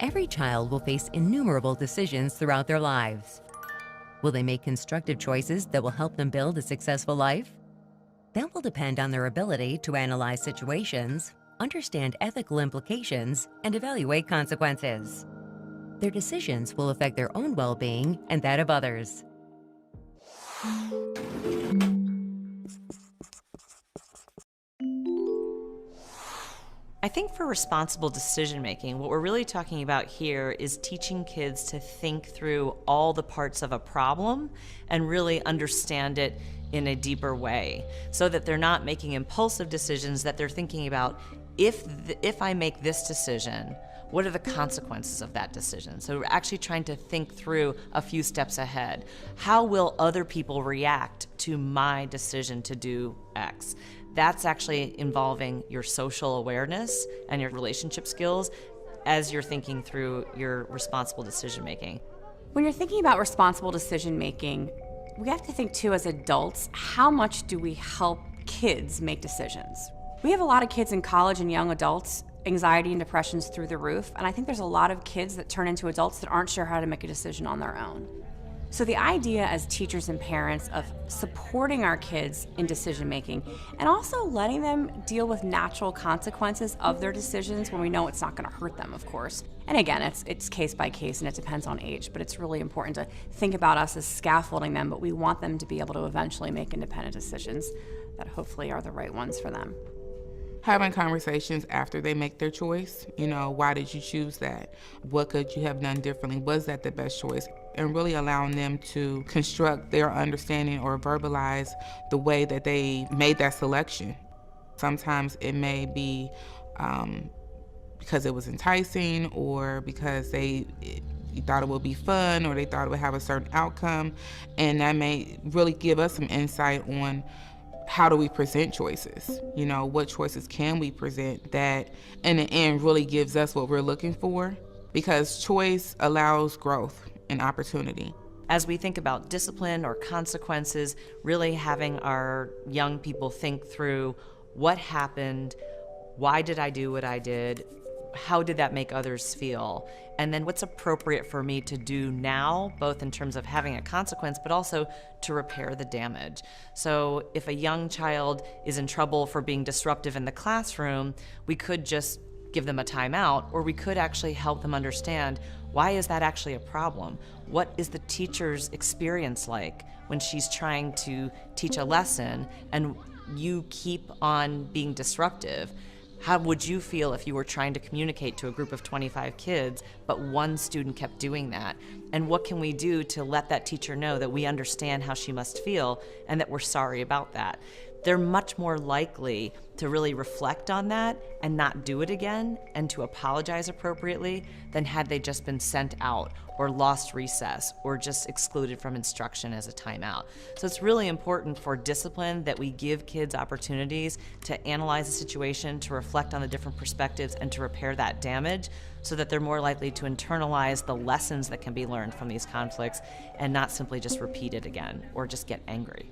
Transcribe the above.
Every child will face innumerable decisions throughout their lives. Will they make constructive choices that will help them build a successful life? That will depend on their ability to analyze situations, understand ethical implications, and evaluate consequences. Their decisions will affect their own well-being and that of others. I think for responsible decision making, what we're really talking about here is teaching kids to think through all the parts of a problem and really understand it in a deeper way, so that they're not making impulsive decisions, that they're thinking about, if I make this decision, what are the consequences of that decision? So we're actually trying to think through a few steps ahead. How will other people react to my decision to do X? That's actually involving your social awareness and your relationship skills as you're thinking through your responsible decision making. When you're thinking about responsible decision making, we have to think too as adults, how much do we help kids make decisions? We have a lot of kids in college and young adults, anxiety and depression's through the roof, and I think there's a lot of kids that turn into adults that aren't sure how to make a decision on their own. So the idea as teachers and parents of supporting our kids in decision making and also letting them deal with natural consequences of their decisions when we know it's not going to hurt them, of course. And again, it's case by case and it depends on age, but it's really important to think about us as scaffolding them, but we want them to be able to eventually make independent decisions that hopefully are the right ones for them. Having conversations after they make their choice, why did you choose that? What could you have done differently? Was that the best choice? And really allowing them to construct their understanding or verbalize the way that they made that selection. Sometimes it may be because it was enticing, or because they thought it would be fun, or they thought it would have a certain outcome, and that may really give us some insight on how do we present choices? What choices can we present that in the end really gives us what we're looking for? Because choice allows growth and opportunity. As we think about discipline or consequences, really having our young people think through what happened, why did I do what I did, how did that make others feel? And then what's appropriate for me to do now, both in terms of having a consequence, but also to repair the damage. So if a young child is in trouble for being disruptive in the classroom, we could just give them a timeout, or we could actually help them understand, why is that actually a problem? What is the teacher's experience like when she's trying to teach a lesson and you keep on being disruptive? How would you feel if you were trying to communicate to a group of 25 kids, but one student kept doing that? And what can we do to let that teacher know that we understand how she must feel and that we're sorry about that? They're much more likely to really reflect on that and not do it again and to apologize appropriately than had they just been sent out or lost recess or just excluded from instruction as a timeout. So it's really important for discipline that we give kids opportunities to analyze the situation, to reflect on the different perspectives, and to repair that damage so that they're more likely to internalize the lessons that can be learned from these conflicts and not simply just repeat it again or just get angry.